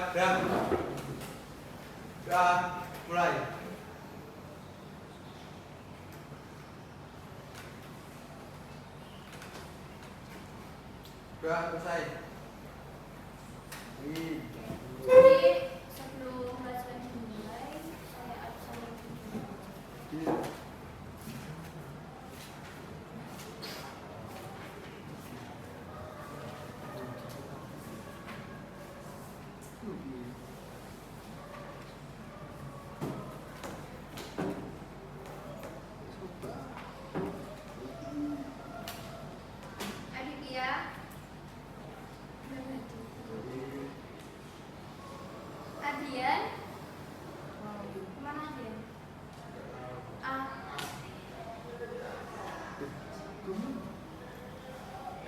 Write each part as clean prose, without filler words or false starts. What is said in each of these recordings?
Sudah mulai. Sudah selesai. Jadi sebelum pelajaran dimulai, saya absen. Aditya. Adrian. Kemana Adrian?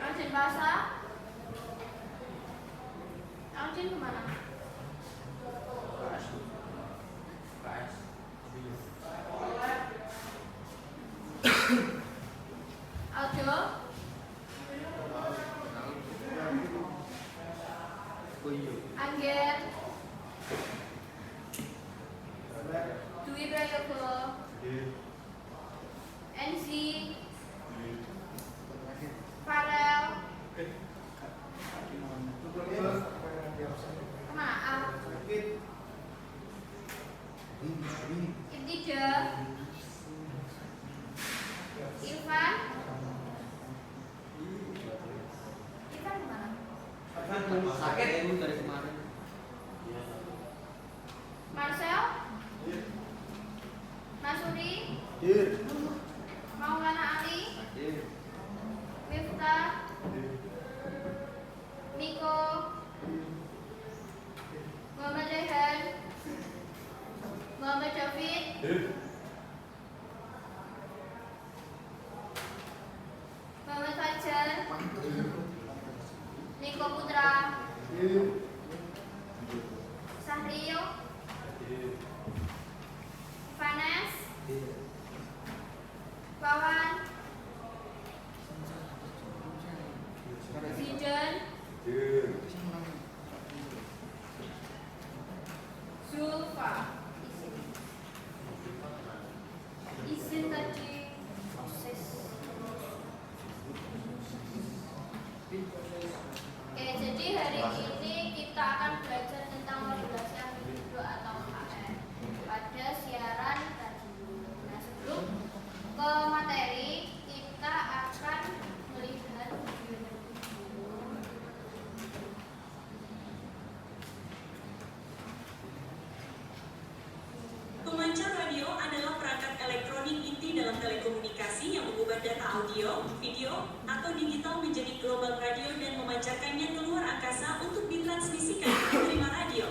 Arjun bahasa. Arjun kemana? Aldo. Angger. Dwi Prayogo. NC. Farel. Kemana? Intija. Irfan. Irfan kemana? Sakit dari kemarin. Marcel. Masuri. Maulana Ali. Miftah. Miko. Muhammad Rehan. Muhammad David. Muhammad Fajar. Niko Putra. Sahriyo. Vanes. Wawan. Zidan. Zulfa. Izin tadi proses. Oke, jadi hari ini kita akan belajar tentang modulasi amplitudo atau AR pada siaran radio. Nah, sebelum ke materi, kita akan melihat video dulu. Pemancar radio adalah perangkat elektronik inti dalam telekomunikasi yang mengubah data audio, video, atau digital menjadi gelombang radio dan memancarkannya keluar angkasa untuk ditransmisikan ke penerima radio.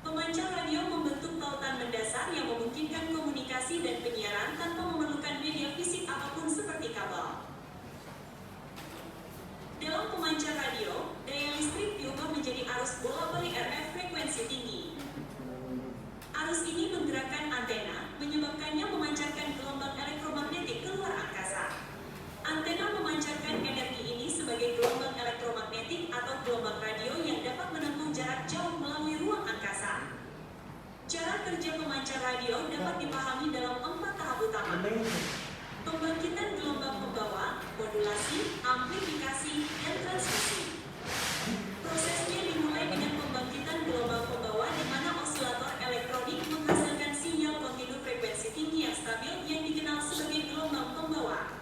Pemancar radio membentuk tautan mendasar yang memungkinkan komunikasi dan penyiaran tanpa memerlukan media fisik apapun seperti kabel. Dalam pemancar radio, daya listrik diubah menjadi arus bola-balik RF frekuensi tinggi. Arus ini menggerakkan antena, menyebabkannya memancarkan gelombang elektromagnetik keluar angkasa. Antena memancarkan energi ini sebagai gelombang elektromagnetik atau gelombang radio yang dapat menempuh jarak jauh melalui ruang angkasa. Cara kerja pemancar radio dapat dipahami dalam 4 tahap utama. Pembangkitan gelombang pembawa, modulasi, amplifikasi, dan transmisi. Prosesnya dimulai dengan pembangkitan gelombang pembawa di mana osilator elektronik menghasilkan sinyal kontinu frekuensi tinggi yang stabil yang dikenal sebagai gelombang pembawa.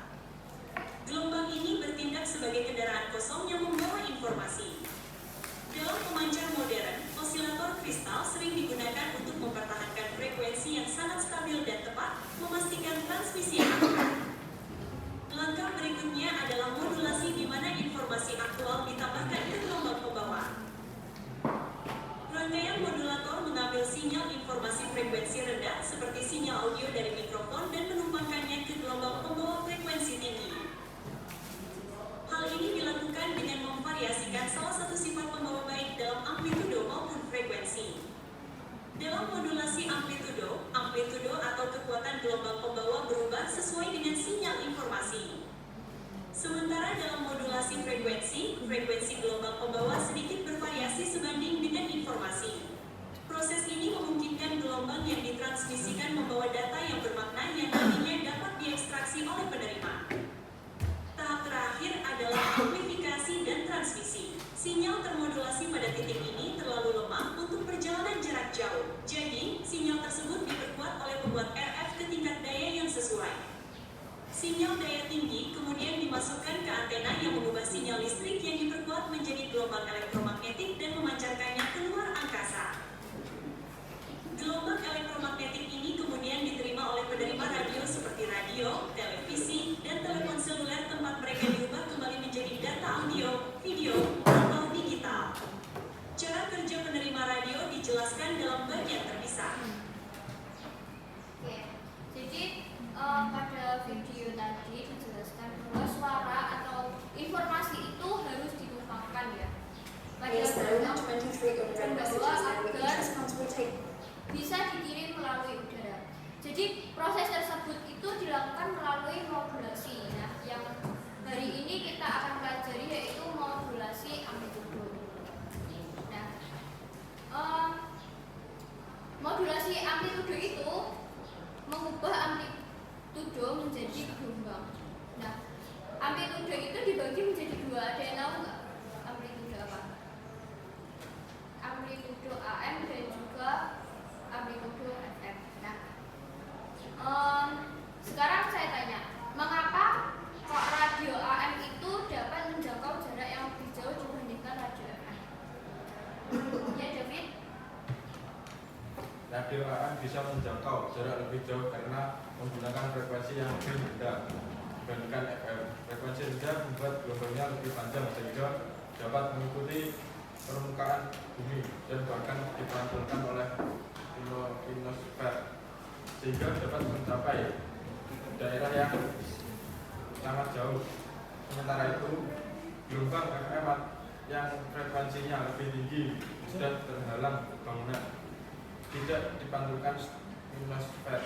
Gelombang ini bertindak sebagai kendaraan kosong yang membawa informasi. Dalam pemancar modern, osilator kristal sering digunakan untuk mempertahankan frekuensi yang sangat stabil dan tepat, memastikan transmisi yang akurat. Langkah berikutnya adalah modulasi di mana informasi aktual ditambahkan ke gelombang pembawa. Rangkaian modulator mengambil sinyal informasi frekuensi rendah seperti sinyal audio dari mikrofon dan menumpangkannya ke gelombang pembawa frekuensi tinggi. Hal ini dilakukan dengan memvariasikan salah satu sifat pembawa baik dalam amplitudo maupun frekuensi. Dalam modulasi amplitudo, amplitudo atau kekuatan gelombang pembawa berubah sesuai dengan sinyal informasi. Sementara dalam modulasi frekuensi, frekuensi gelombang pembawa sedikit bervariasi variasi sebanding dengan informasi. Proses ini memungkinkan gelombang yang ditransmisikan membawa data yang bermakna yang nantinya dapat diekstraksi oleh penerima. Tahap terakhir adalah amplifikasi dan transmisi. Sinyal termodulasi pada titik ini terlalu lemah untuk perjalanan jarak jauh. Jadi, sinyal tersebut diperkuat oleh pembuat RF ke tingkat daya yang sesuai. Sinyal daya tinggi kemudian dimasukkan ke antena yang mengubah sinyal listrik yang diperkuat menjadi gelombang elektromagnetik dan memancarkannya keluar angkasa. Gelombang elektromagnetik ini kemudian diterima oleh penerima radio seperti radio, televisi, dan telepon seluler tempat mereka diubah kembali menjadi data audio, video, atau digital. Cara kerja penerima radio dijelaskan dalam bagian terpisah. Oke, jadi pada video tadi dijelaskan bahwa suara atau informasi itu harus dinumpangkan ya. Pada bisa dikirim melalui udara. Jadi proses tersebut itu dilakukan melalui modulasi. Nah, yang hari ini kita akan pelajari yaitu modulasi amplitudo. Nah, modulasi amplitudo itu mengubah amplitudo menjadi gelombang. Nah, amplitudo itu dibagi menjadi dua. Ada yang tahu nggak amplitudo apa? Amplitudo AM dan juga amplitudo FM. Nah, sekarang saya tanya, mengapa kok radio AM itu dapat menjangkau jarak yang lebih jauh dibandingkan radio FM? Ya, David? Radio AM bisa menjangkau jarak lebih jauh karena menggunakan frekuensi yang lebih rendah dibandingkan FM. Frekuensi rendah membuat gelombangnya lebih panjang sehingga dapat mengikuti permukaan bumi dan bahkan dipantulkan oleh ionosfer sehingga dapat mencapai daerah yang sangat jauh. Sementara itu, gelombang FM yang frekuensinya lebih tinggi sudah terhalang bangunan, tidak dipantulkan ionosfer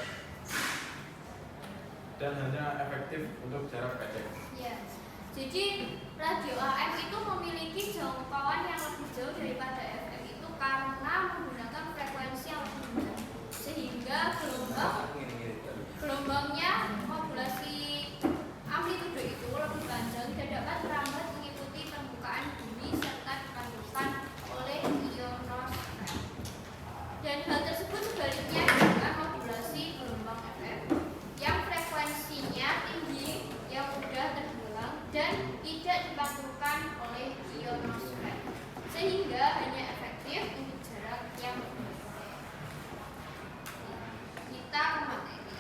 dan hanya efektif untuk jarak pendek. Ya. Jadi radio AM itu memiliki jangkauan yang lebih jauh daripada FM itu karena menggunakan frekuensi yang lebih rendah, sehingga gelombangnya modulasi amplitudo itu lebih panjang dan dapat merambat mengikuti permukaan bumi serta dipantulkan oleh ionosfer. Dan hal tersebut sebaliknya dengan modulasi gelombang FM yang frekuensinya tinggi yang mudah terhalang dan tidak dipantulkan oleh ionosfer, sehingga hanya efektif untuk jarak yang pendek. Kita ke materi.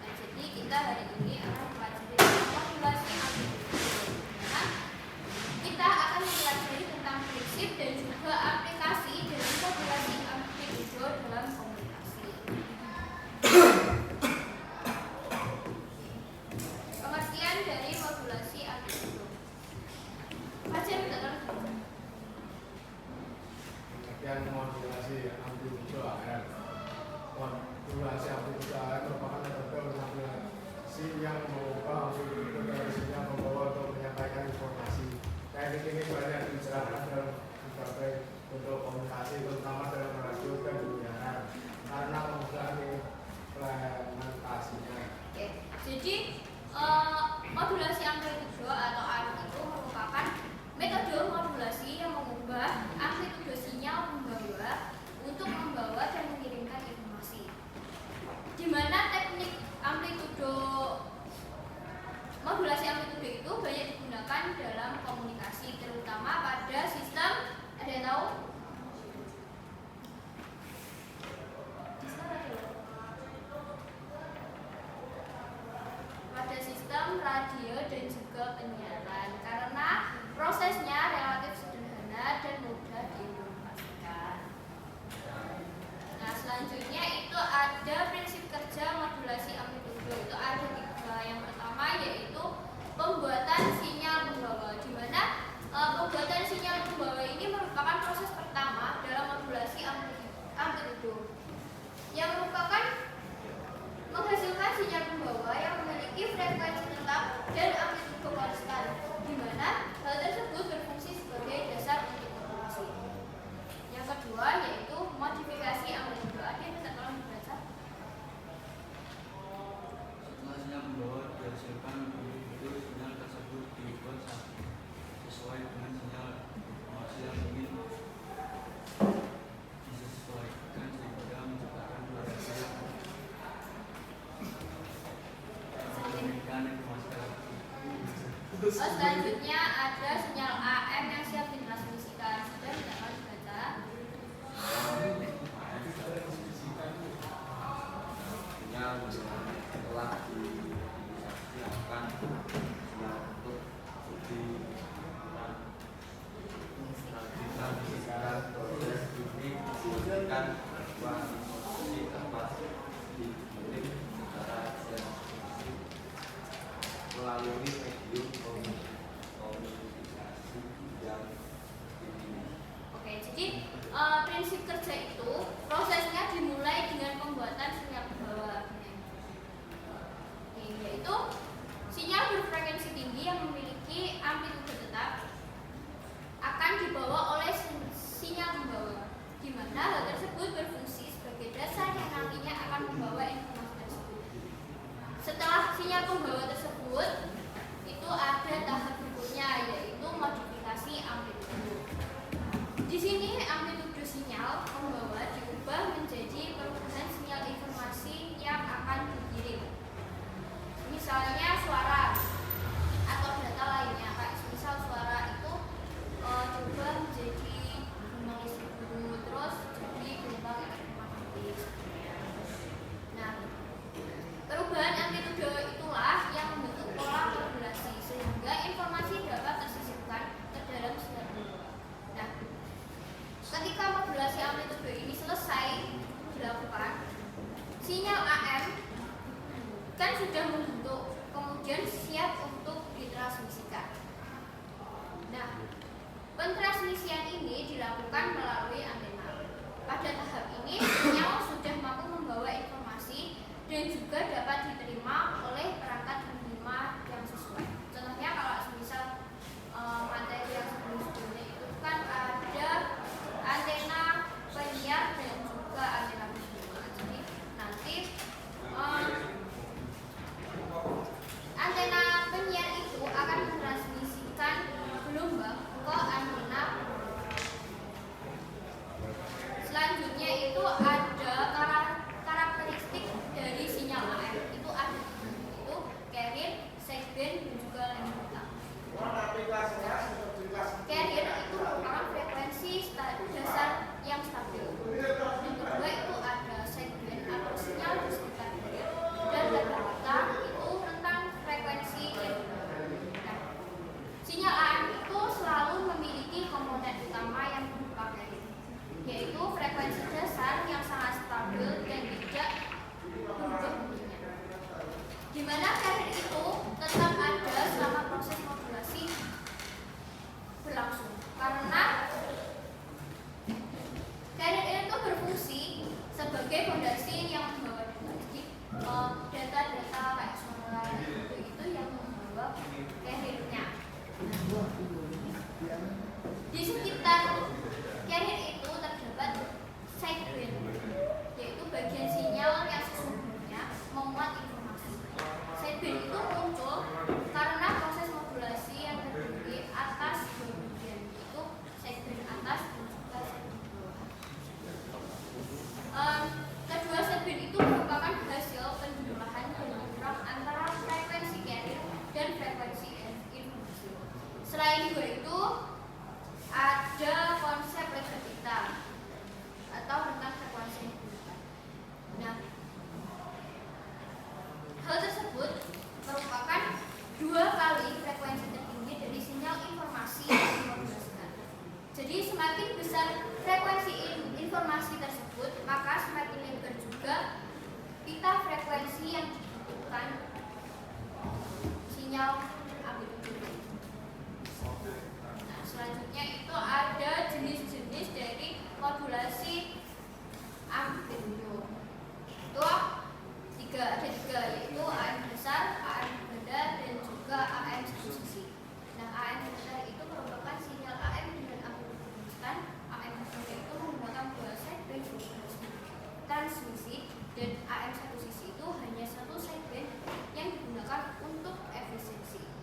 Nah, jadi kita hari ini akan mempelajari modulasi amplitudo. Nah, kita akan mempelajari tentang prinsip dan juga aplikasi dari modulasi amplitudo dalam komunikasi. Pengertian dari modulasi amplitudo. Baca betul. Pengertian modulasi amplitudo AM. Modulasi amplitudo AM merupakan metode modulasi yang mengubah amplitudo dari sinyal membawa untuk menyampaikan informasi. Teknik ini banyak dibicarakan dalam berbagai bentuk komunikasi, terutama dalam radio dan penyiaran, karena kemudahan implementasinya. Oke, jadi modulasi amplitudo atau AM itu merupakan metode modulasi yang mengubah amplitudo sinyal membawa untuk membawa dan mengirimkan informasi. Di mana teknik modulasi amplitudo itu banyak digunakan dalam komunikasi, terutama pada sistem, ada yang tahu? Pada sistem radio dan juga penyiaran, karena prosesnya relatif sederhana dan mudah diimplementasikan. Nah, selanjutnya itu ada prinsip kerja modulasi amplitudo. Itu ada tiga. Yang pertama yaitu pembuatan sinyal pembawa, di mana pembuatan sinyal pembawa ini merupakan proses pertama dalam modulasi amplitudo, yang merupakan menghasilkan sinyal pembawa yang memiliki frekuensi tetap dan amplitudo konstan. Selanjutnya ada sinyal AM yang siap ditransmisikan. Sudah tidak harus baca. Sinyal telah disiapkan untuk ditransmisikan. Proses ini menggunakan informasi dapat dikirim secara sensitif melalui medium komunikasi yang dimiliki. Oke, jadi prinsip kerja itu prosesnya dimulai dengan pembuatan sinyal bawah, yaitu sinyal berfrekuensi tinggi yang memiliki amplitude tetap akan dibawa oleh sinyal pembawa, di mana hal tersebut berfungsi sebagai dasar yang nantinya akan membawa informasi tersebut. Setelah sinyal pembawa tersebut, itu ada tahap berikutnya, yaitu modifikasi amplitude. Di sini amplitude sinyal pembawa diubah menjadi perubahan sinyal informasi yang akan dikirim. Misalnya suara atau data lainnya, kayak misal suara itu diubah menjadi gelombang listrik dulu, terus jadi gelombang elektromagnetis. Nah, perubahan amplitude itulah yang membentuk pola modulasi sehingga informasi dapat tersisipkan ke dalam sinyal. Nah, ketika modulasi amplitude ini selesai dilakukan, sinyal AM kan sudah membentuk, kemudian siap untuk ditransmisikan. Nah, pentransmisian ini dilakukan melalui antena. Pada tahap ini, sinyal sudah mampu membawa informasi dan juga dapat diterima oleh perangkat penerima yang sesuai. Contohnya kalau misal materi yang sebelum-sebelumnya itu kan ada antena penyiar dan juga antena penerima. Jadi nanti antena penyiar itu akan mentransmisikan gelombang ke antena. Selanjutnya itu ada karakteristik dari sinyal AM. Itu ada itu carrier, sideband, dan juga lanjutan. Carrier itu merupakan frekuensi dasar yang stabil. Yang kedua itu ada sideband atau sinyal di sekitar carrier, dan lanjutan itu tentang frekuensi yang nah, sinyal AM itu selalu memiliki komponen utama yang berupa carrier, yaitu frekuensi dasar yang sangat stabil dan tidak berubah bentuknya, di mana carrier itu tetap ada selama proses modulasi berlangsung, karena carrier itu berfungsi sebagai fondasi yang membawa data. Jadi data-data kayak suara itu yang membawa carriernya. Di sekitar carrier itu terdapat sideband, yaitu bagian sinyal yang sesungguhnya memuat informasi. Sideband itu muncul karena proses modulasi yang terdiri atas dua bagian, yaitu sideband atas dan juga sideband bawah. Kedua sideband itu merupakan hasil penjumlahan kilogram antara frekuensi carrier dan frekuensi informasi. Selain dua itu ada konsep legalitas atau tentang frekuensi yang digunakan. Nah, hal tersebut merupakan dua kali frekuensi tertinggi dari sinyal informasi yang dimodulasikan. Jadi semakin besar frekuensi informasi tersebut, maka semakin lebar juga pita frekuensi yang dibutuhkan sinyal amplitude. Nah, selanjutnya itu ada jenis-jenis dari modulasi amplitude. Itu ada tiga, yaitu AM besar, AM rendah, dan juga AM satu sisi. Nah, AM besar itu merupakan sinyal AM dengan amplitude konstan. AM rendah itu menggunakan dua sideband transmisi, dan AM satu sisi itu hanya satu sideband yang digunakan untuk efisiensi.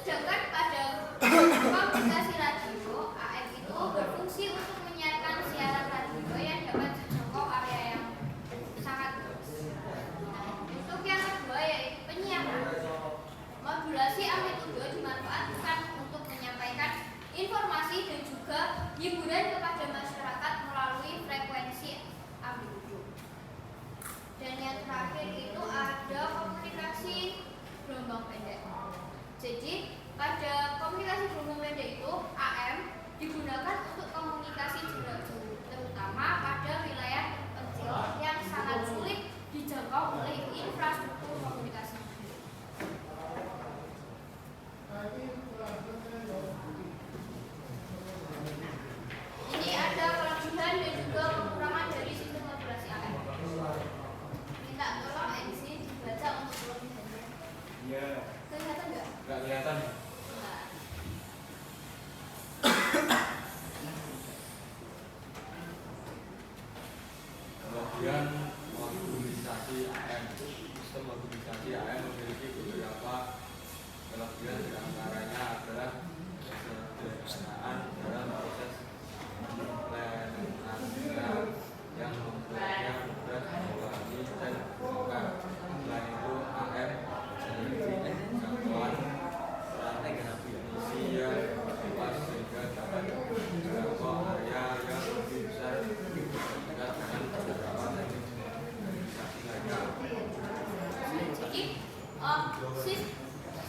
Sedangkan pada komunikasi radio, AM itu berfungsi untuk menyiarkan siaran radio yang dapat menjangkau area yang sangat luas. Untuk yang kedua yaitu penyiaran. Modulasi amplitudo dimanfaatkan untuk menyampaikan informasi dan juga hiburan kepada masyarakat melalui frekuensi amplitudo. Dan yang terakhir itu ada komunikasi gelombang pendek. Jadi pada komunikasi gelombang pendek itu AM digunakan untuk komunikasi jarak jauh, terutama pada wilayah kecil yang sangat sulit dijangkau oleh infrastruktur komunikasi. Ini ada kelebihan dan juga kekurangan dari sistem modulasi AM. Minta tolong NC dibaca untuk kelebihannya. Iya. Kelihatan nggak? Nggak kelihatan. Nah, Kemudian modulisasi AM. Sistem modulisasi AM memiliki beberapa kelebihan, di antaranya adalah kesederhanaan dalam proses implementasinya yang membuatnya mudah dipahami dan digunakan. Selain itu, AM memiliki jangkauan definisi yang luas sehingga dapat menjangkau area yang lebih besar dibandingkan dengan beberapa teknik modulisasi lainnya. jadi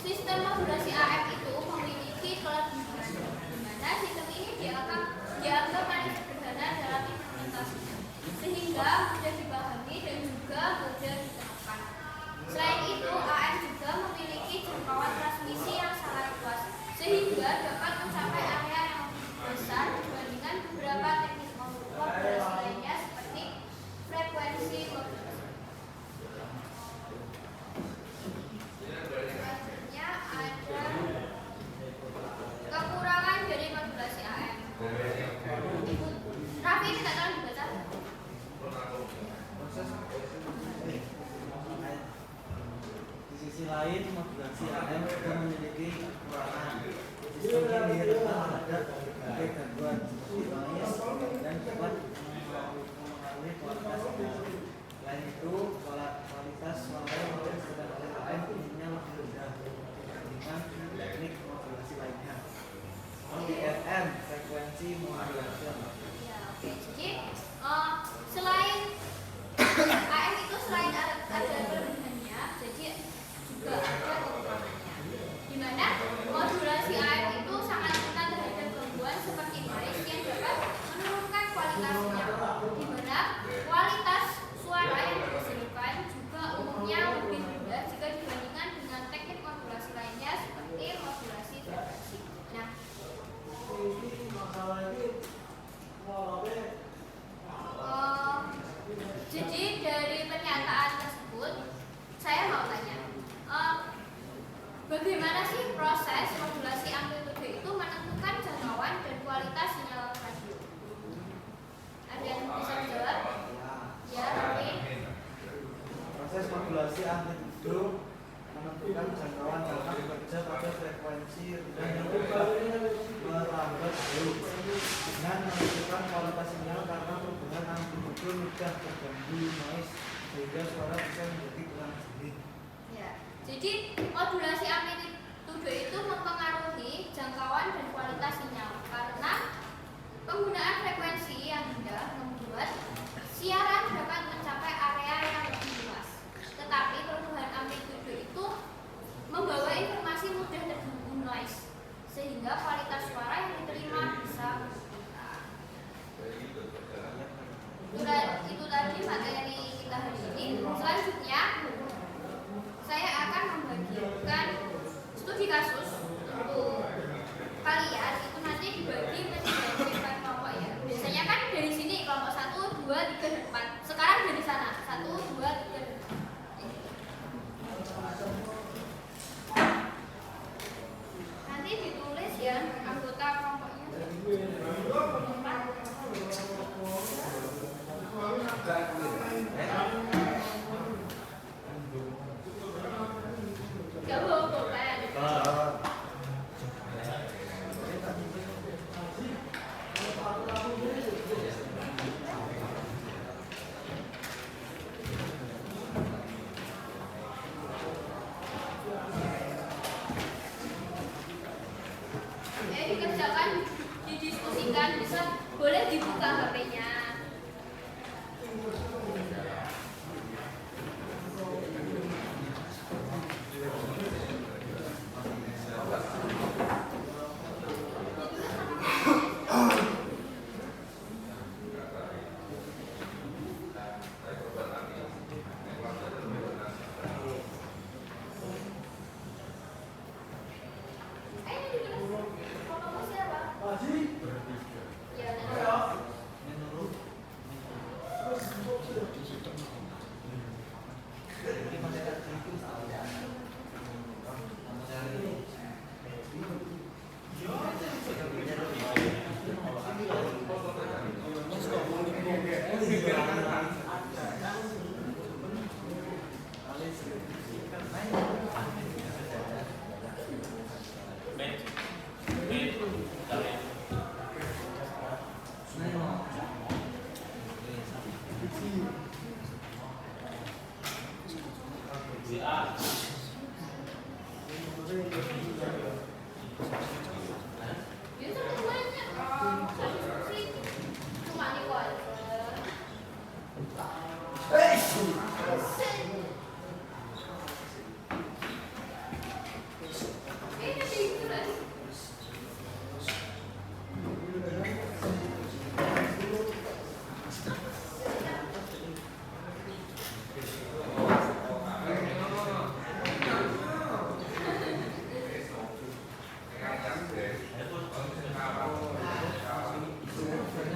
sistem modulasi AM itu memiliki kelebihan di mana sistem ini dianggap paling sederhana dalam implementasinya, sehingga mudah dipahami dan juga mudah diterapkan. Selain itu, AM juga memiliki jangkauan transmisi yang sangat luas, sehingga dapat mencapai area yang lebih besar dibandingkan beberapa teknik modulasi lainnya seperti frekuensi modulasi. Selanjutnya ada kekurangan dari modulasi AM. Raffi minta tolong dibaca. Di sisi lain, modulasi AM juga memiliki kekurangan. Sistem ini rentan terhadap berbagai gangguan seperti noise dan dapat mempengaruhi kualitas sinyal. Selain itu, kualitas suara yang dihasilkan oleh AM umumnya lebih rendah dibandingkan teknik modulasi lainnya. Seperti FM, frekuensi modulation. Ya, oke. Jadi selain AM itu selain ada kelebihannya, jadi juga ada kekurangannya. Di mana modulasi AM itu sangat rentan terhadap gangguan seperti noise yang dapat menurunkan kualitasnya. Di mana kualitas suara yang dihasilkan juga umumnya lebih rendah jika dibandingkan dengan teknik modulasi lainnya seperti modulasi frekuensi. Nah, jadi dari pernyataan tersebut saya mau tanya, bagaimana sih proses modulasi amplitudo itu menentukan jangkauan dan kualitas sinyal radio? Ada yang bisa menjawab? Ya, Raffi. Proses modulasi amplitudo menentukan jangkauan karena bekerja pada frekuensi rendah yang merambat jauh dengan menentukan kualitas sinyal karena perubahan amplitudo mudah terganggu noise sehingga suara bisa menjadi kurang jernih. Ya, jadi modulasi amplitudo itu mempengaruhi jangkauan dan kualitas sinyal karena penggunaan frekuensi yang rendah membuat siaran dapat mencapai area yang lebih luas. Tetapi perubahan amplitudo itu membawa informasi mudah terganggu noise sehingga kualitas suara yang diterima bisa berkurang. Itu tadi materi kita hari ini. Selanjutnya saya akan membagikan studi kasus untuk kalian. Itu nanti dibagi menjadi 4 kelompok ya. Biasanya kan dari sini kelompok 1, 2, 3, dan 4. Sekarang dari sana 1, 2, 3, dan 4. Nanti ditulis ya dikerjakan, didiskusikan, bisa boleh dibuka HP-nya. Foto siapa? Ya, menurut ini masyarakat itu tahu ya biasa banyak. Cuma nih kok aja. Ini figuran.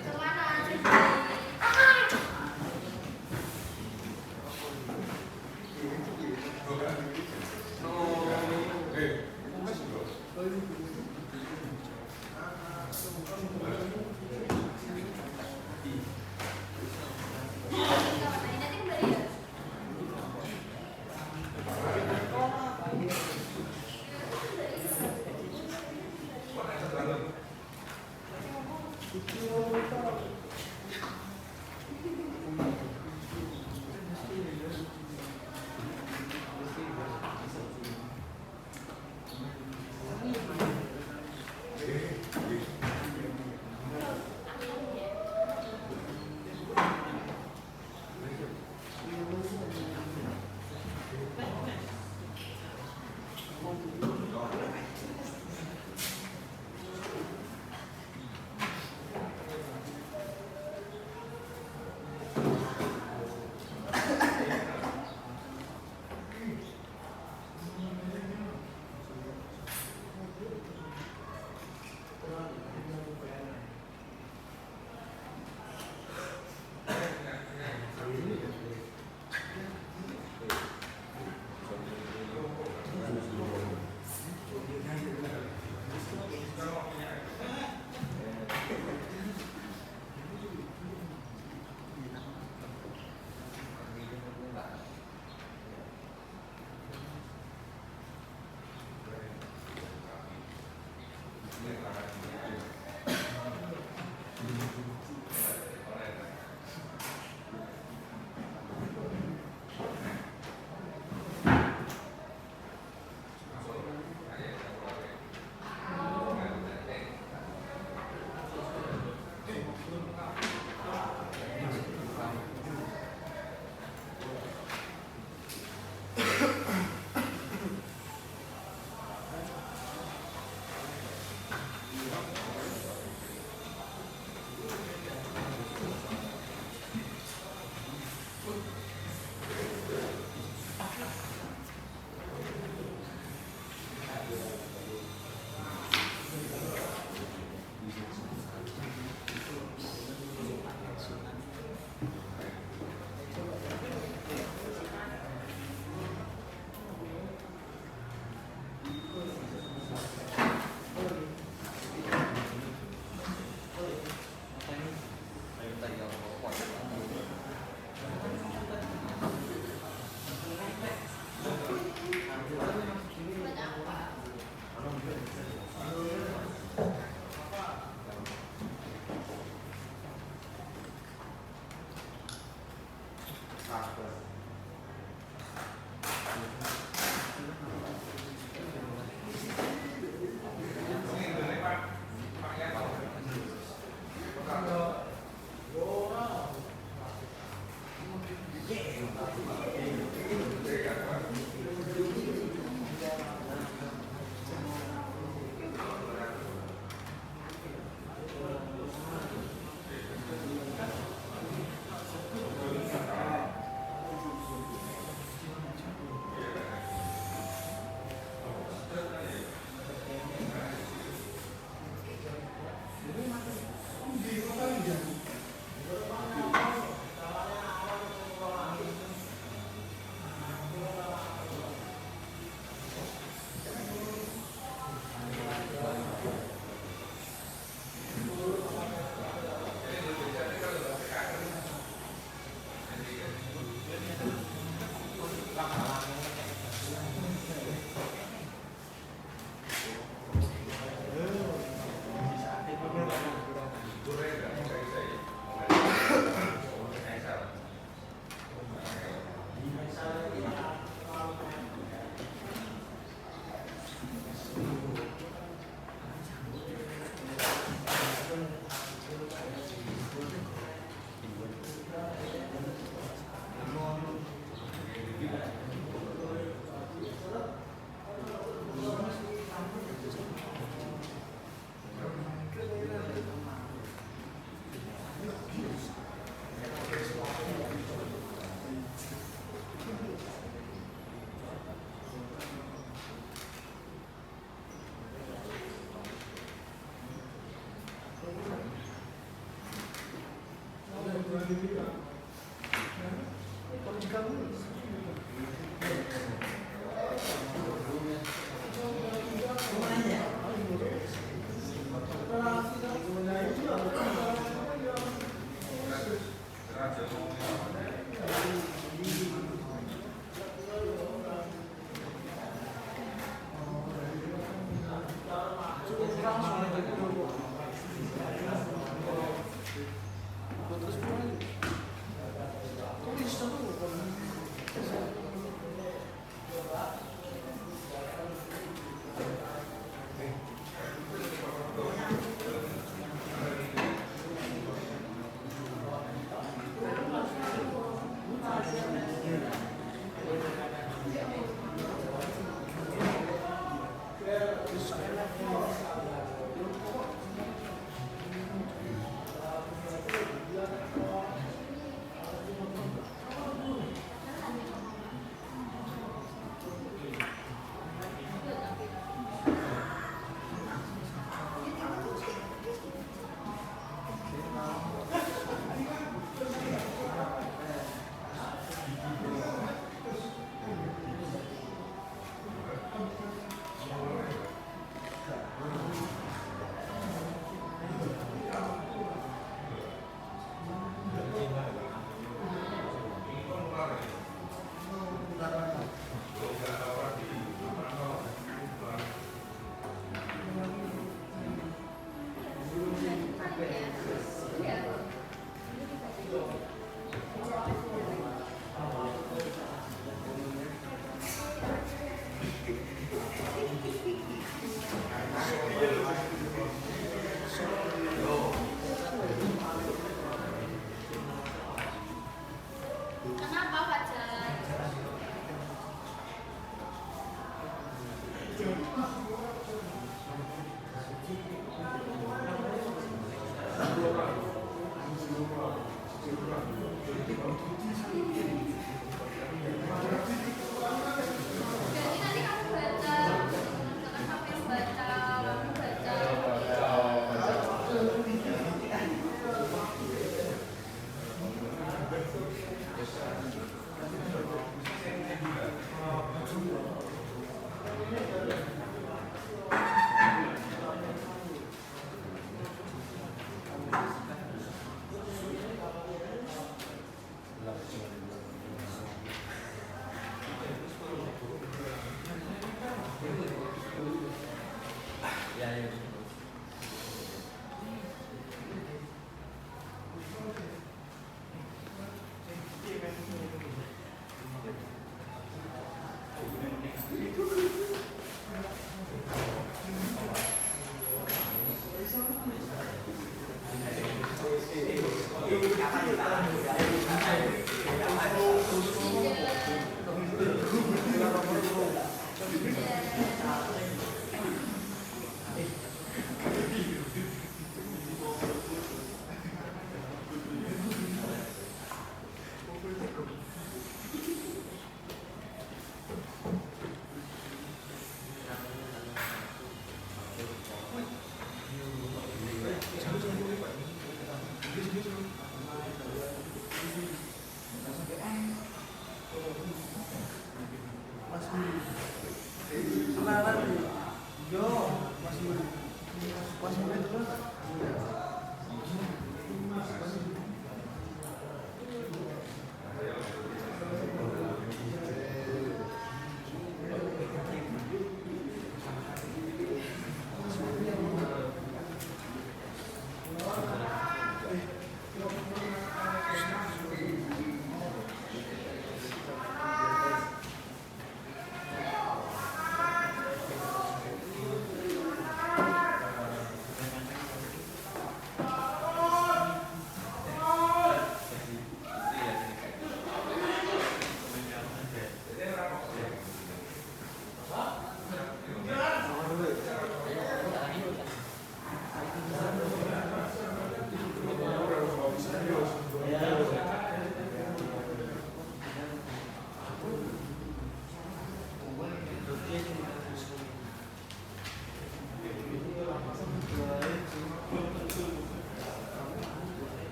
Kemana sih? Nanti kembali ya. Kenapa Fajar? Jadi nanti kamu baca, jangan sampai baca, kamu baca.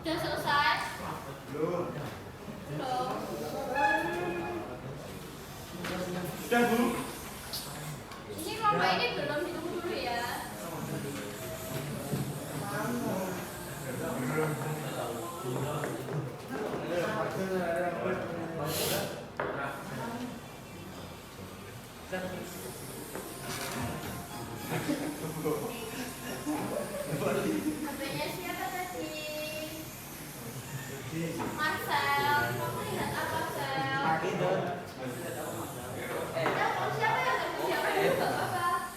Udah selesai? Belum. Belum. Sudah, Bu. Ini lomba ini belum ditunggu dulu ya. HP-nya siapa tadi? Marcel. Kamu lihat apa, Marcel? Siapa yang ngerti siapa yang nggak apa-apa?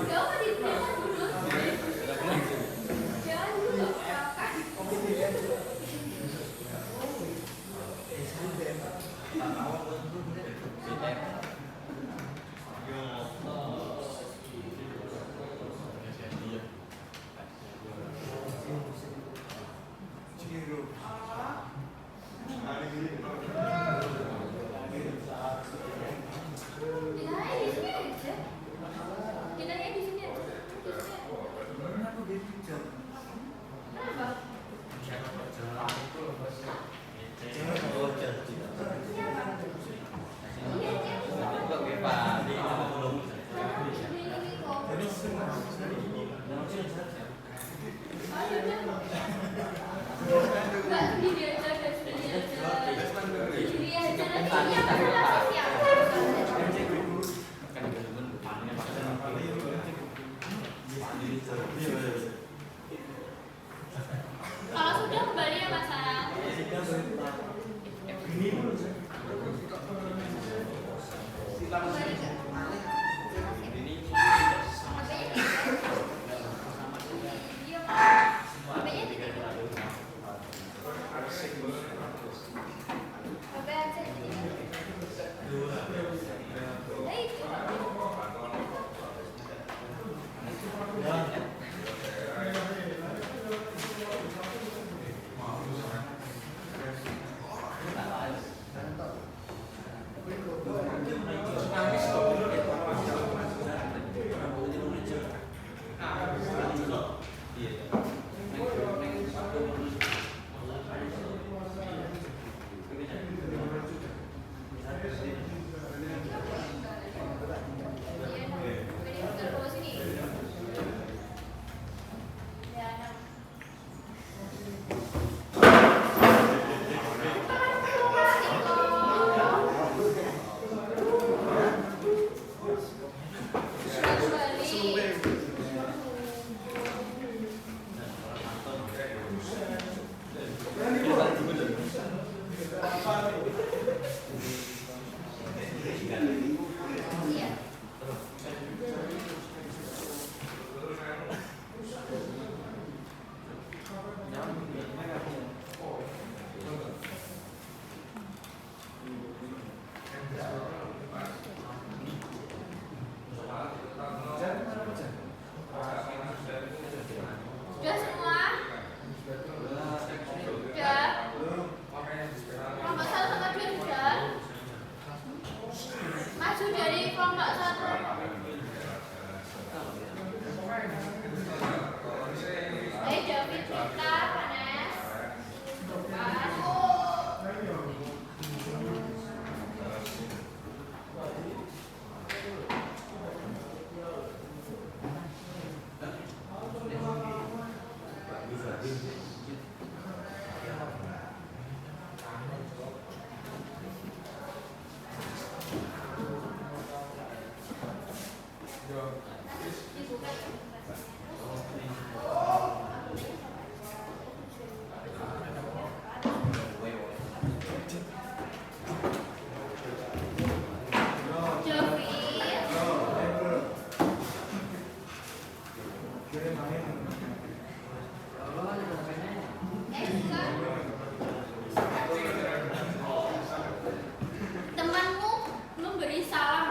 Jangan diterima dulu. Jangan dulu apa-apa. Kita di sini aja. Kita di sini aja. Kenapa? Iya, Mbak, sendiri aja, guys, sendiri aja. Sendiri aja, nanti yang berapa siapa? Kalau sudah kembali ya Mas Sarang. Kembali nggak? Iya, HP-nya tidak. HP aja ini. Itu. dibuka ya oh akunnya sama temanmu memberi salam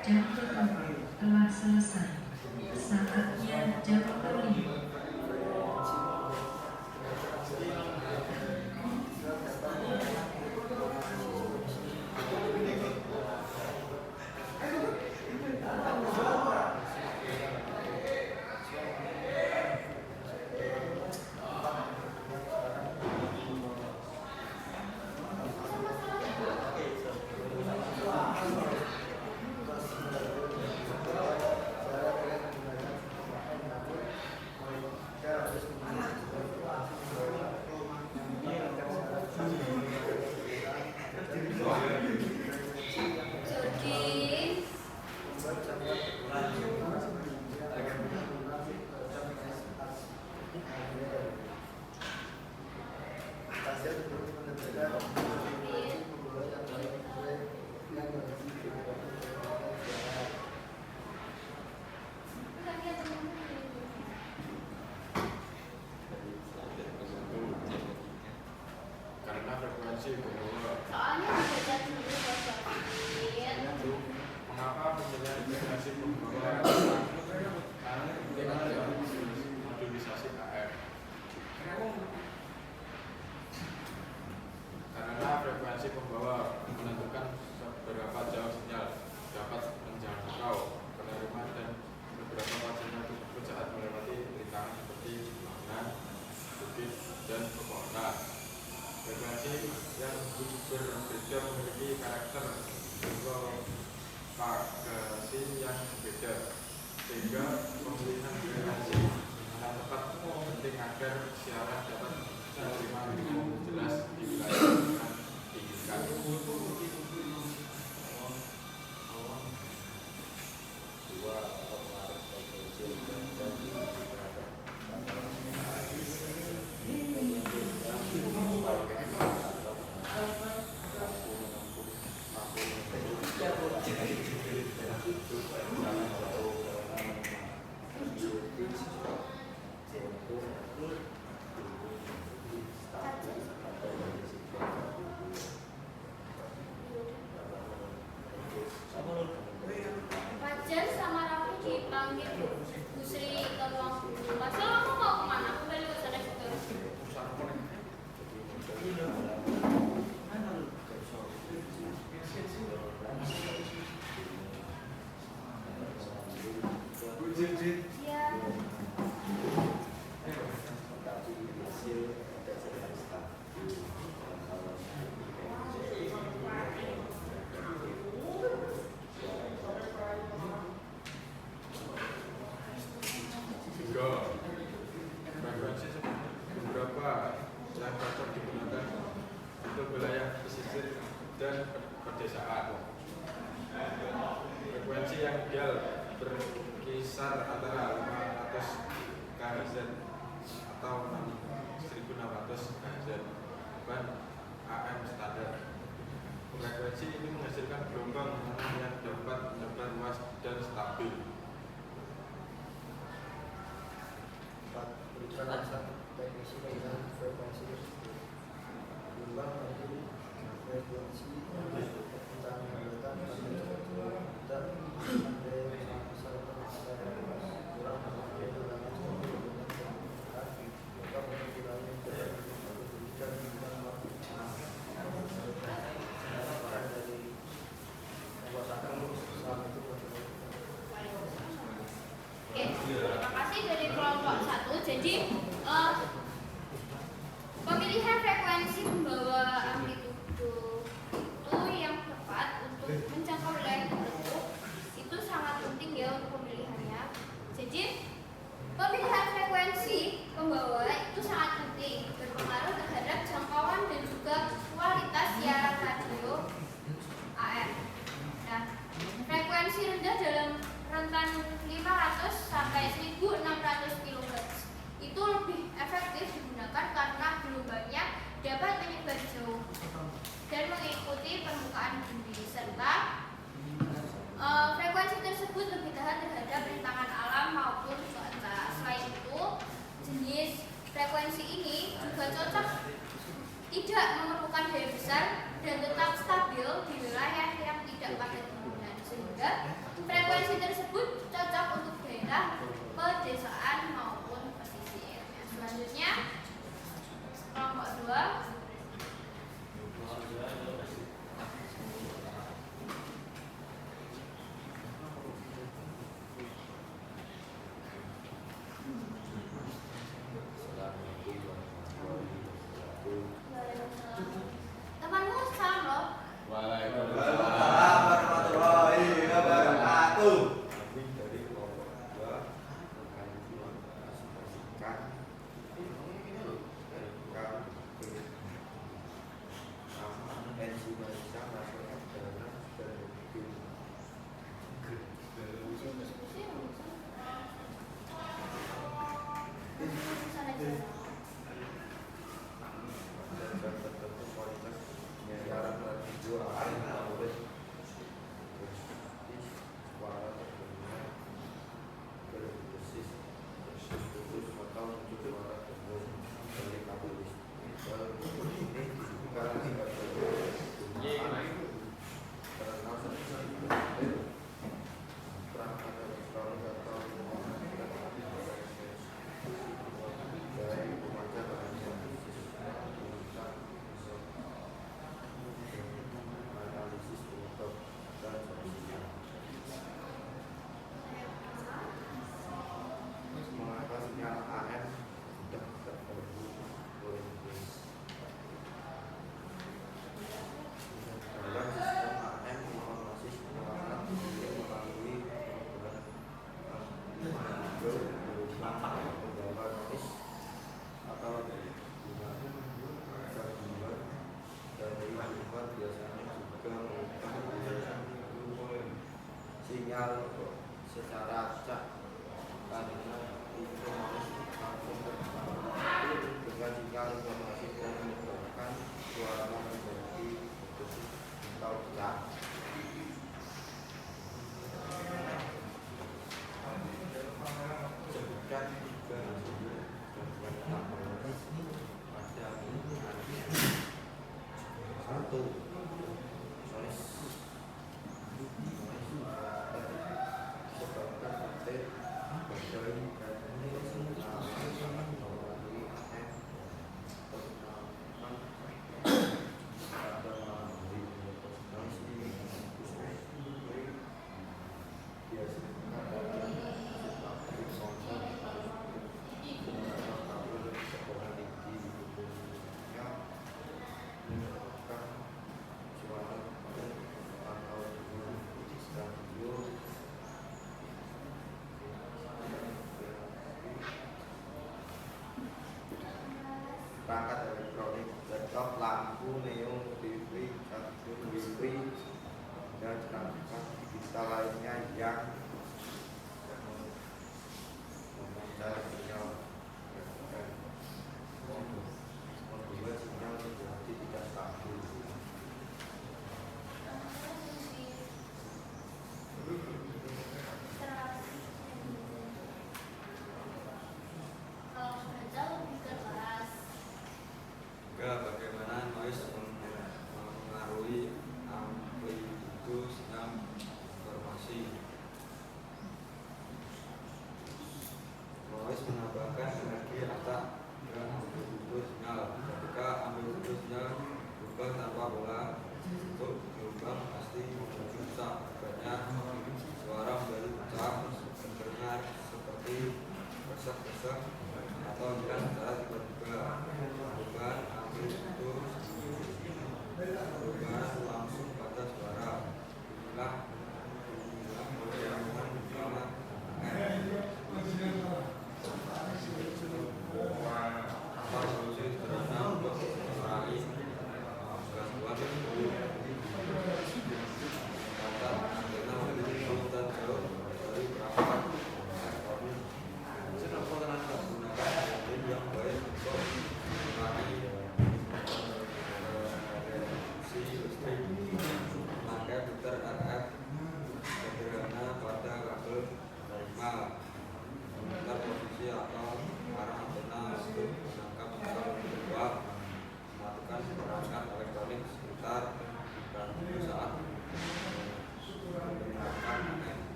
Jam tertentu telah selesai. Saatnya jam berlima. Jody Karena frekuensi bahwa soalnya dibaca dulu Bapak. mengapa pemilihan frekuensi pembawa modulisasi AM? Karena frekuensi pembawa menentukan seberapa jauh sinyal dapat menjangkau penerima dan beberapa sinyal tersebut saat melewati rintangan seperti bangunan, bukit, dan pepohonan. Frekuensi yang berbeda memiliki karakter propagasi yang berbeda, sehingga pemilihan frekuensi yang tepat penting agar siaran dapat menerima dengan jelas di wilayah yang diinginkan. Fajar sama Raffi dipanggil Bu Sri ke ruang guru. Masa kamu mau kemana? Aku balik ke sana juga. Iya. Juga frekuensi beberapa yang cocok digunakan untuk wilayah pesisir dan pedesaan. Frekuensi yang ideal berkisar antara 500 kHz atau 1600 kHz dan AM standar. Frekuensi ini menghasilkan gelombang yang dapat menyebar luas dan stabil. Berikan satu teknisi dengan frekuensi gelombang nanti frekuensi tentang dan Oke, terima kasih dari kelompok 1. Jadi pemilihan frekuensi membawa amplitudo itu yang tepat untuk menjangkau wilayah tertentu itu sangat penting ya untuk pemilihannya. Jadi pemilihan frekuensi pembawa itu sangat penting, berpengaruh terhadap jangkauan dan juga kualitas siaran radio AM. Nah, frekuensi rendah dalam rentan 500 sampai 1600 kHz itu lebih efektif digunakan karena gelombangnya dapat menyebar jauh dan mengikuti permukaan bumi serta frekuensi tersebut lebih tahan terhadap rintangan alam maupun cuaca. Selain itu, jenis frekuensi ini juga cocok tidak memerlukan daya besar dan tetap stabil di wilayah yang tidak padat bangunan, sehingga frekuensi tersebut cocok untuk daerah pedesaan maupun pesisir. Selanjutnya kelompok 2. Temanmu salam loh. Waalaikumsalam warahmatullahi wabarakatuh.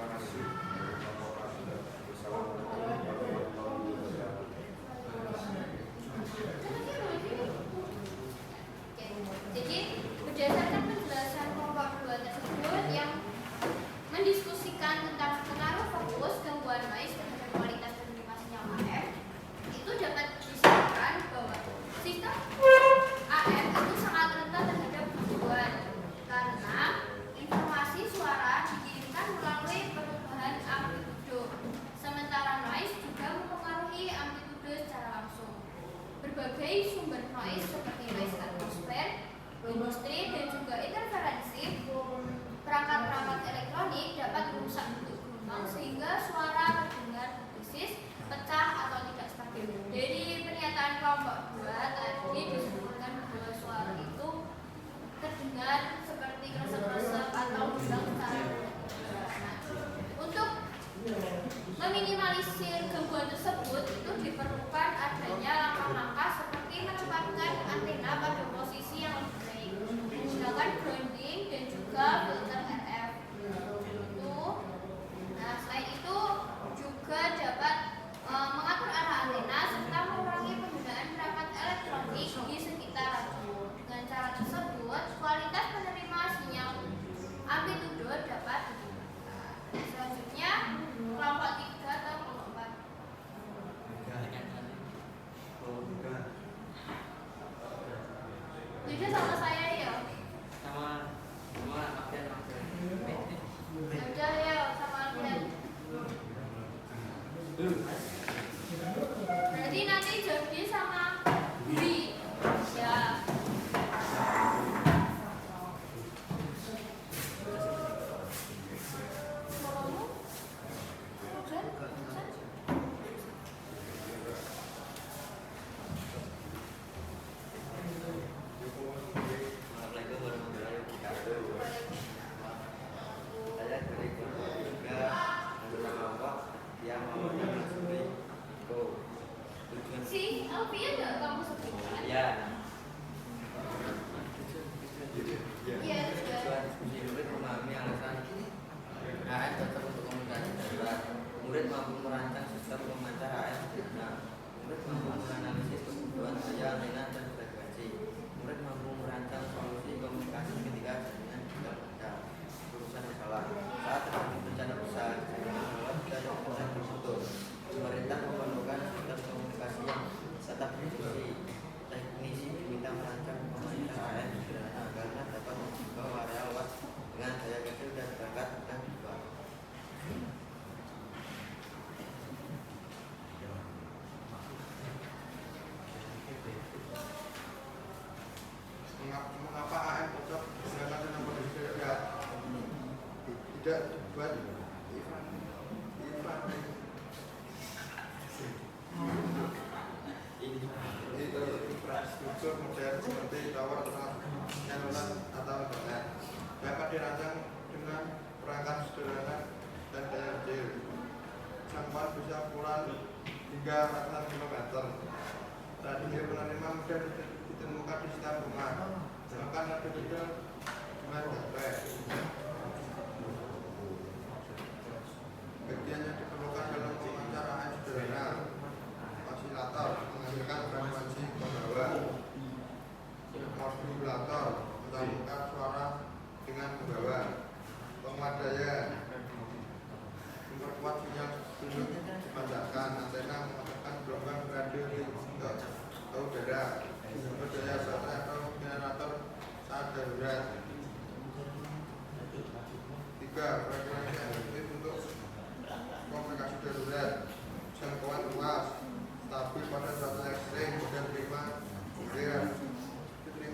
kasih. Terima kasih dan wassalamualaikum warahmatullahi wabarakatuh. Jadi berdasarkan penjelasan kelompok 2 tersebut yang mendiskusikan tentang pengaruh fokus gangguan noise terhadap kualitas penerima sinyal AM, itu dapat disimpulkan bahwa sistem AM itu sangat rentan terhadap gangguan karena informasi suara dikirimkan melalui perubahan amplitudo, sementara noise juga mempengaruhi amplitudo secara langsung. Berbagai sumber noise seperti noise atmosfer, industri, dan juga interferensi perangkat-perangkat elektronik dapat merusak bentuk gelombang sehingga suara terdengar berdesis, pecah, atau tidak stabil. Dari pernyataan kelompok 2 tadi disebutkan bahwa suara itu terdengar seperti kresek-kresek atau gelombang secara bergerak. Untuk meminimalisir gangguan tersebut itu diperlukan adanya langkah-langkah seperti menempatkan antena pada posisi yang lebih baik, menggunakan grounding dan juga filter RF. Selain itu juga dapat mengatur arah antena serta mengurangi penggunaan perangkat elektronik di sekitar radio. Dengan cara tersebut, kualitas penerima sinyal amplitudo dapat ditingkatkan. Selanjutnya, kelompok 3 atau kelompok 4. Jadi sama saya ya. Sama Alfian. Udah ya sama Alfian. Berarti nanti Jody sama Budi. Ya. Kamu? Udah? Assalamualaikum warahmatullahi wabarakatuh. Saya dari kelompok 3 anggota kelompok yang menggunakan seperti itu. Tujuan Si Alfian nggak kamu sebutkan? ya. Iya, sudah. Tujuan diskusi murid memahami alasan AM tetap untuk komunikasi darurat. Murid mampu merancang sistem pemancar AM sederhana. Murid mampu menganalisis kebutuhan daya antena dan frekuensi. Murid mampu merancang solusi komunikasi ketika jaringan tidak ada urusan masalah. Saat terjadi bencana besar, jaringan dan komponen terputus. Pemerintah memerlukan sistem komunikasi yang tetap diskusi. Teknisi diminta merancang pemancar AM sederhana karena dapat menjangkau area luas dengan daya kecil dan perangkat mudah dibuat. Mengapa AM cocok digunakan dalam kondisi darurat? Tidak dibuat itu infrastruktur modern seperti tower saluran atau internet dapat dirancang dengan perangkat sederhana dan daya kecil. Jangkauan bisa puluhan hingga ratusan kilometer. Radio penerima mudah ditemukan di setiap rumah. Bahkan radio kecil dengan baterai. Bagian yang diperlukan dalam pemancar AM sederhana, osilator menghasilkan frekuensi pembawa, modulator menyambungkan suara dengan membawa, penguat daya memperkuat sinyal sebelum dipancarkan, antena mengeluarkan gelombang radio di udara, sumber daya baterai atau generator saat darurat. 3. Frekuensi efektif untuk komunikasi darurat, jangkauan luas, stabil pada cuaca ekstrim dan diterima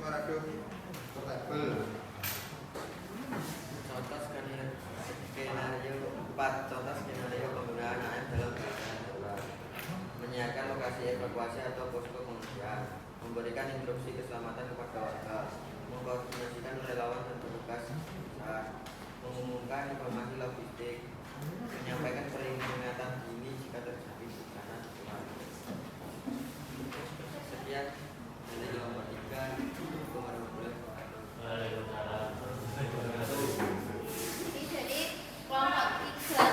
radio portable. Contoh skenario 4. Contoh skenario penggunaan AM dalam keadaan darurat. Menyiapkan lokasi evakuasi atau posko pengungsian, memberikan instruksi keselamatan kepada warga, mengkoordinasikan relawan dan petugas saat mengumumkan informasi logistik, menyampaikan peringatan dini jika terjadi bencana. Sekian dari kelompok 3. Jadi kelompok 3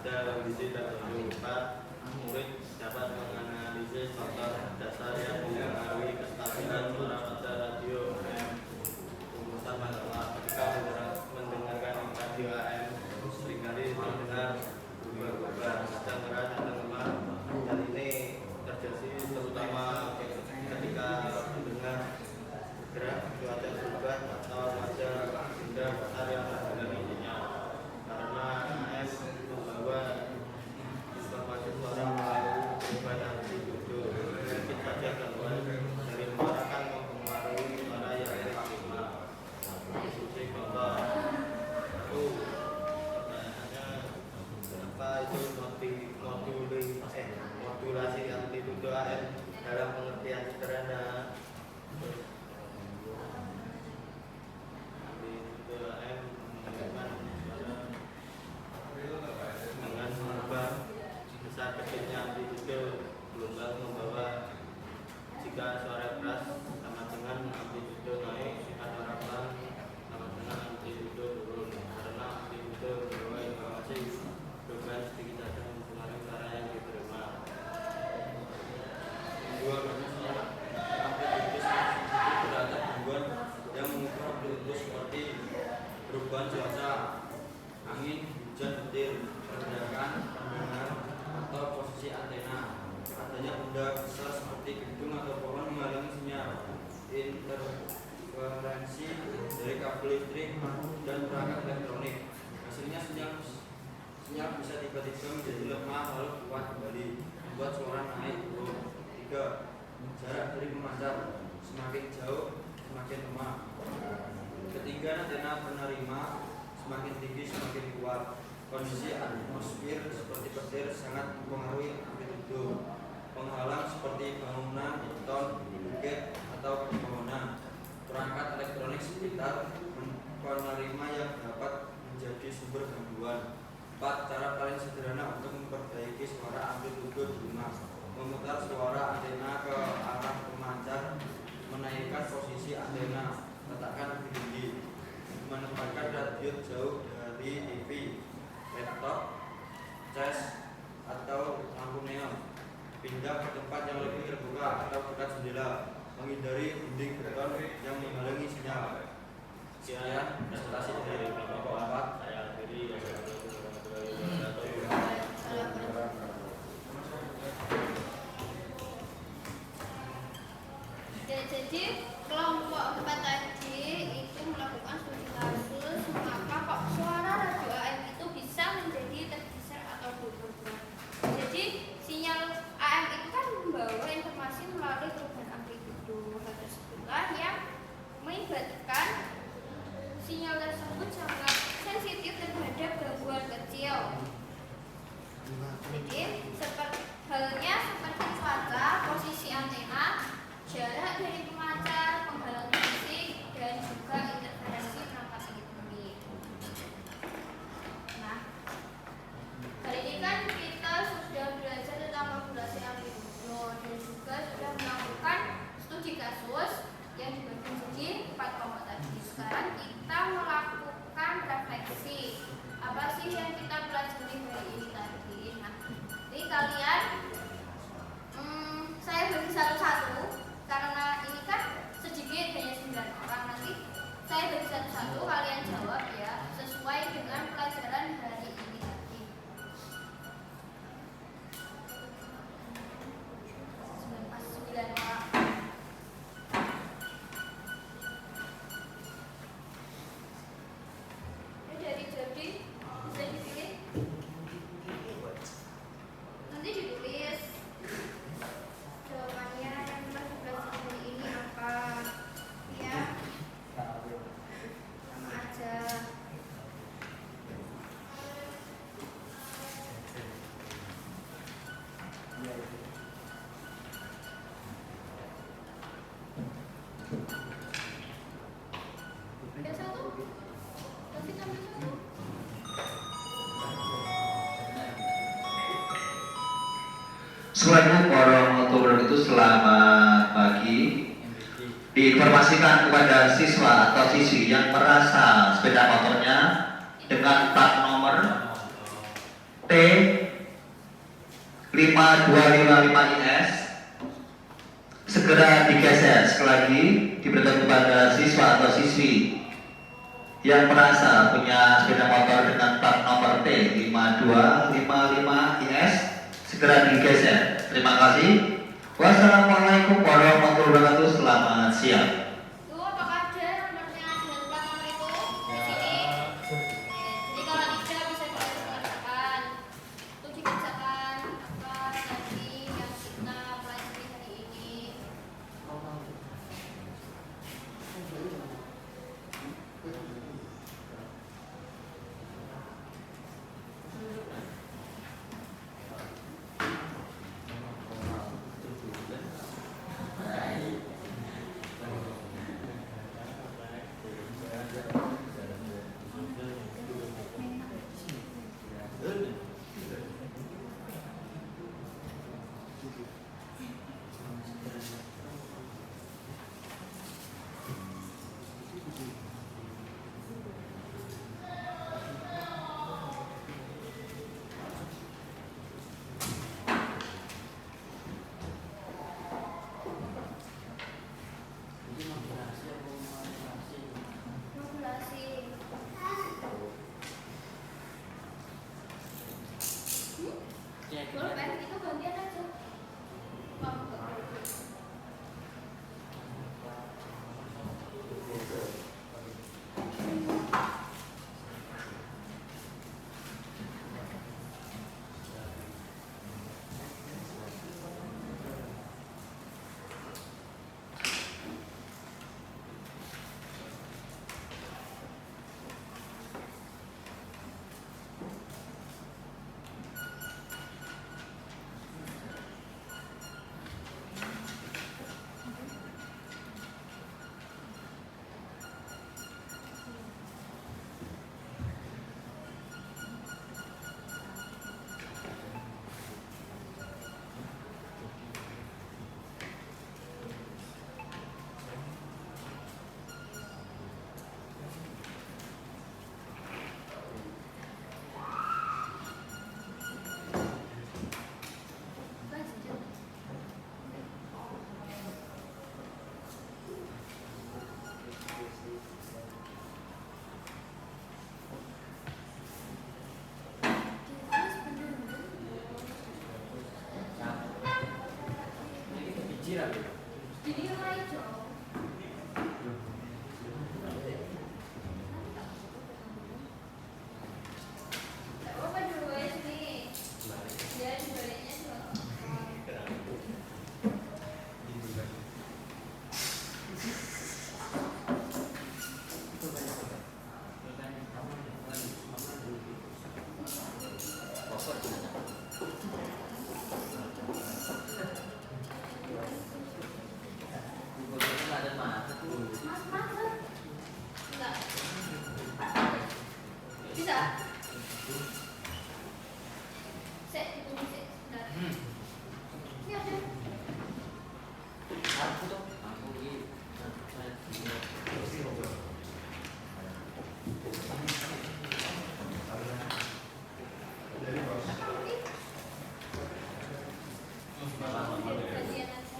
ada kondisi tertentu. 4. Murid dapat menganalisis faktor dasar yang mempengaruhi kestabilan suara pada radio AM. Rumusan masalah ketika mendengarkan radio AM seringkali terdengar berubah-ubah, kadang keras, kadang lemah. Dan ini terjadi terutama ketika mendengar gerak cuaca berubah atau ada benda besar yang terdengar intinya, karena AM membawa informasi suara melalui perubahan amplitudo. Mungkin saja gangguan dari suara mempengaruhi suara yang terima. Diskusi contoh itu pertanyaannya, apa itu modulasi amplitudo AM dalam pengertian sederhana? Amplitudo AM dengan mengubah besar kecilnya amplitudo gelombang membawa. Jika suara keras sama dengan amplitudo naik atau rendah sama dengan amplitudo turun, karena amplitudo membawa informasi perubahan sedikit saja mempengaruhi suara yang diterima. Dua, amplitudo terhadap gangguan yang mengubah amplitudo seperti perubahan cuaca, angin, hujan, petir, pergerakan pendengar atau posisi antena, adanya benda besar seperti gedung atau pohon menghalangi sinyal, interferensi dari kabel listrik dan perangkat elektronik. Hasilnya sinyal bisa tiba-tiba menjadi lemah lalu kuat kembali, membuat suara naik turun. 3. Jarak dari pemancar semakin jauh semakin lemah. Ketiga, antena penerima semakin tinggi semakin kuat. Kondisi atmosfer seperti petir sangat mempengaruhi amplitudo. Penghalang seperti bangunan, beton, bukit atau pepohonan. Perangkat elektronik sekitar penerima yang dapat menjadi sumber gangguan. 4. Cara paling sederhana untuk memperbaiki suara amplitudo di rumah: memutar suara antena ke arah pemancar, menaikkan posisi antena, letakkan lebih tinggi, menempatkan radio jauh dari TV, laptop, cas, atau lampu neon, pindah ke tempat yang lebih terbuka atau dekat jendela, menghindari dinding beton yang menghalangi sinyal. Sekian presentasi dari kelompok 4. Saya akhiri. Ya, jadi kelompok 4 tadi itu melakukan studi kasus mengapa kok suara radio AM itu bisa menjadi tergeser atau berubah. Jadi sinyal AM itu kan membawa informasi melalui perubahan amplitudo. Hal tersebutlah yang mengibatkan sinyal tersebut sangat sensitif terhadap gangguan kecil. Jadi halnya seperti cuaca, posisi antena, jarak dari pemancar, penghalang fisik, dan juga interferensi perangkat elektronik. Nah, kali ini kan kita sudah belajar tentang modulasi amplitudo dan juga sudah melakukan studi kasus yang dibagi menjadi 4 kelompok tadi. Sekarang kita melakukan refleksi. Apa sih yang kita pelajari hari ini tadi? Nah, jadi kalian saya bagi satu-satu karena ini kan sedikit, hanya 9 orang. Nanti saya bagi satu-satu, kalian jawab ya sesuai dengan pelajaran hari ini tadi. 9 orang. Ini dari Jody bisa dipilih. Nanti ditulis jawabannya yang kita belajar hari ini apa ya, sama aja. Ada satu? Kasih tambah satu. Assalamualaikum warahmatullahi wabarakatuh. Selamat pagi. Diinformasikan kepada siswa atau siswi yang merasa sepeda motornya dengan plat nomor T 5255IS segera digeser. Sekali lagi diberitahu kepada siswa atau siswi yang merasa punya sepeda motor dengan plat nomor T 5255IS segera digeser. Terima kasih. Wassalamualaikum warahmatullahi wabarakatuh. Selamat siang. Tuh, apakah ada nomornya dengan plat nomor itu di sini? Oke. Jadi kalau tidak bisa dikerjakan. Untuk dikerjakan apa nanti yang kita pelajari hari ini. Boleh, itu gantian aja. Kamu nggak boleh. Jadi mulai dong. Apa dulu ya sini? Ya dibaliknya dulu. Bisa? Set, tunggu set. Bentar. Ini ada. Gantian aja.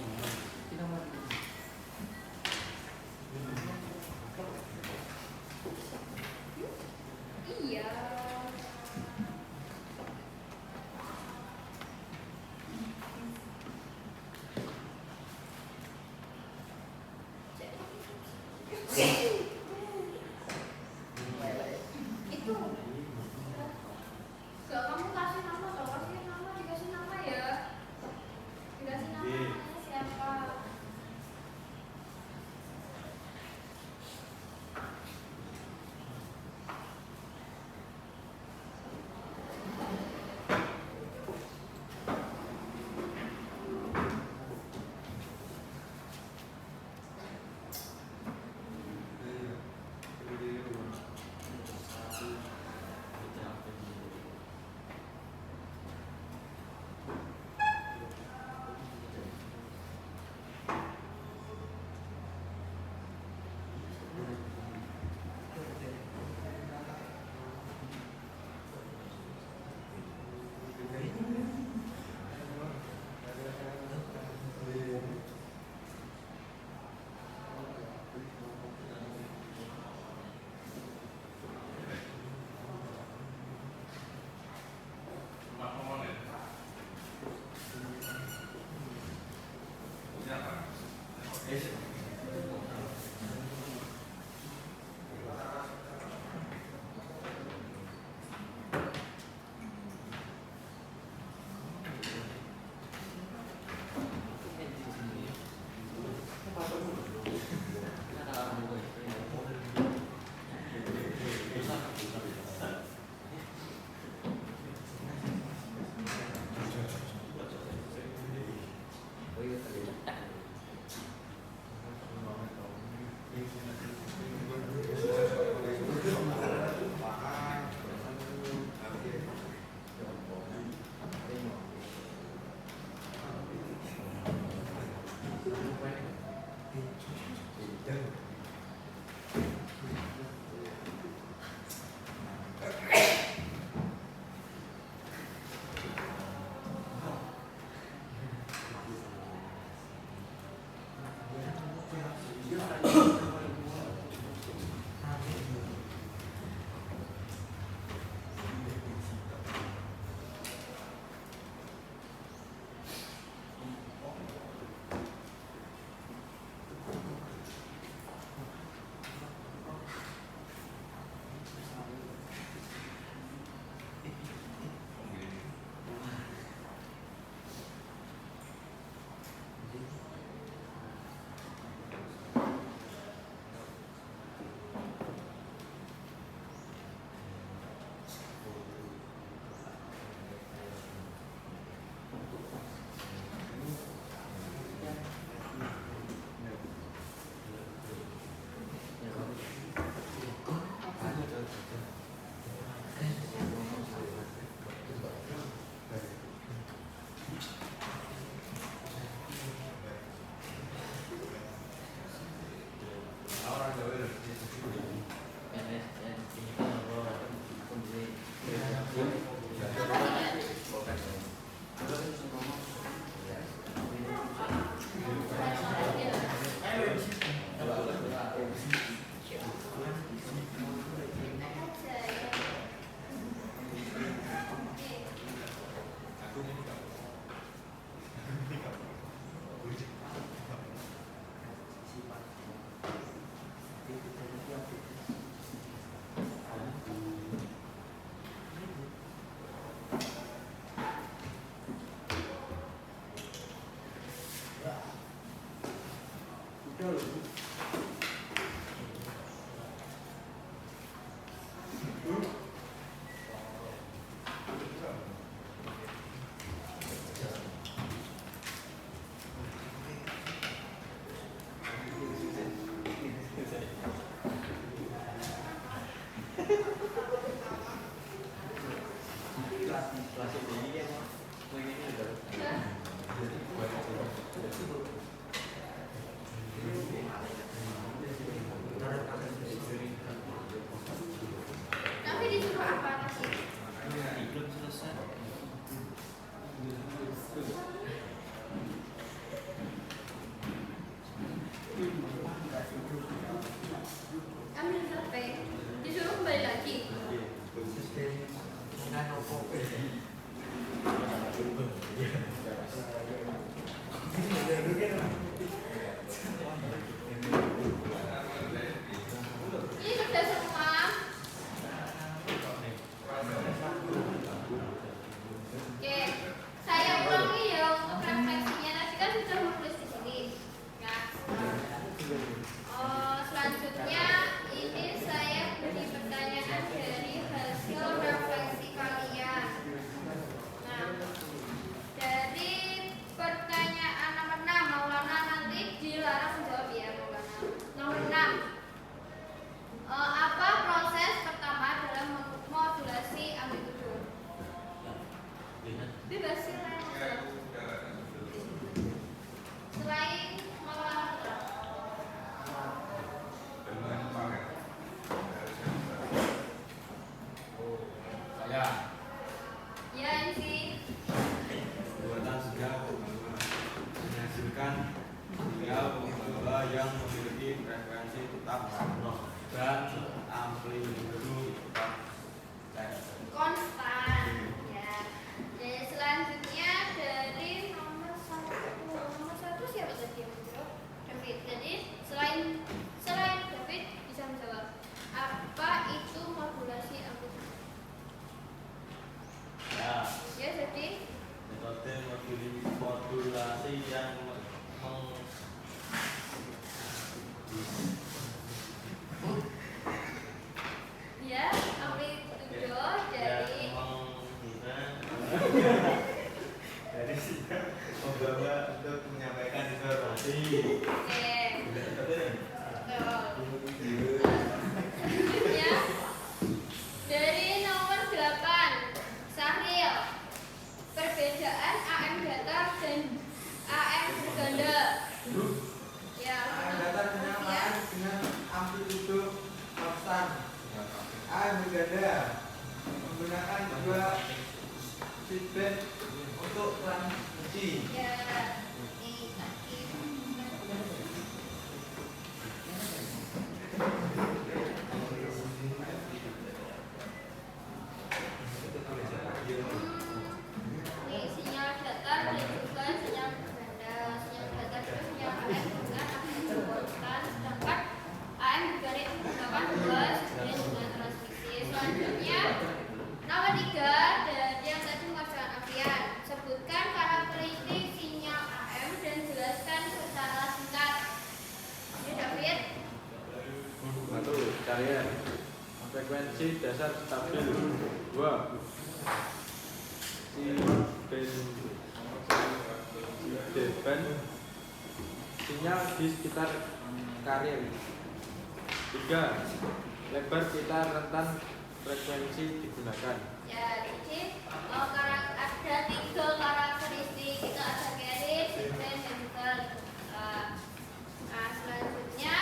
Ini sudah semua. Oke, saya ulangi ya untuk refleksinya. Tadi kan sudah menulis di sini. Nah, selanjutnya ini saya beri pertanyaan dari hasil refleksi kalian. Nah, dari pertanyaan nomor 6, Maulana nanti dilarang menjawab ya, Maulana. Nomor 6. Apa proses pertama dalam modulasi amplitudo? Bebas silakan. Selain Maulana. Ya. Ya, ini sih. Buatan sinyal menghasilkan sinyal pembawa yang memiliki frekuensi tetap dan amplitudo tetap Konstan. Ya. Jadi selanjutnya dari nomor 1. Nomor 1 siapa tadi yang menjawab? David. Jadi selain David bisa menjawab. Apa itu modulasi amplitudo? ya. Ya, jadi Metode modulasi yang ya amplitudo dari dari sinyal pembawa untuk menyampaikan informasi. Oke. Selanjutnya dari nomor 8, Sahril. Perbedaan AM datar dan AM berganda. Ya, AM datar penyampaian dengan amplitudo konstan. AM berganda menggunakan dua feedback untuk transmisi. Ya, ini tadi. Ini sinyal datar dan juga sinyal berganda. Sinyal datar itu sinyal AM dengan amplitudo konstan, sedangkan AM berganda itu menggunakan dua sejenis dengan transmisi. Selanjutnya nomor 3 dari yang tadi mengerjakan Afian. Sebutkan karakteristik sinyal AM dan jelaskan secara singkat. Ini David. 1. Carian frekuensi dasar stabil. 2. Depan sinyal di sekitar karya. 3. Lebar pita rentan frekuensi digunakan. Ya, jadi ada 3 karakteristik. Itu ada carrier, depan, dan juga nah, selanjutnya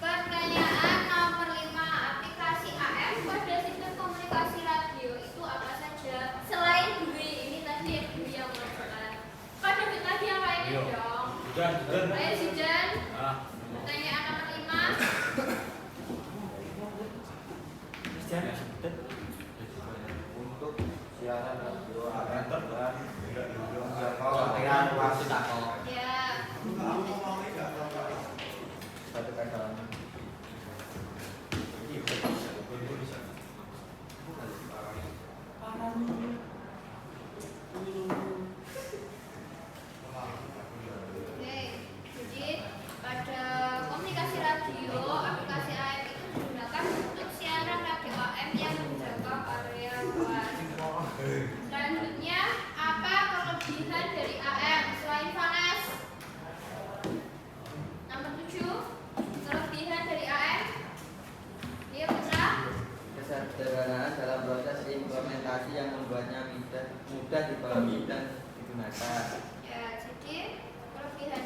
pertanyaan nomor 5. Aplikasi AM pada sistem komunikasi radio itu apa saja? Selain Dwi, ini tadi Dwi yang mengerjakan. Pak David lagi yang lainnya dong. Ayo Sijan. Pertanyaan nomor 5. Untuk siaran radio AM dan Oh, dengan wasit takut. Ya. Satu kata. Oke, jadi pada komunikasi radio, aplikasi AM itu digunakan untuk siaran radio AM yang menjangkau area luas. Selanjutnya, apa kelebihan dari AM selain panas? Nomor 7, kelebihan dari AM. Iya, Putra? Kesederhanaan dalam proses implementasi yang membuatnya mudah dipahami dan digunakan. Ya, jadi kelebihan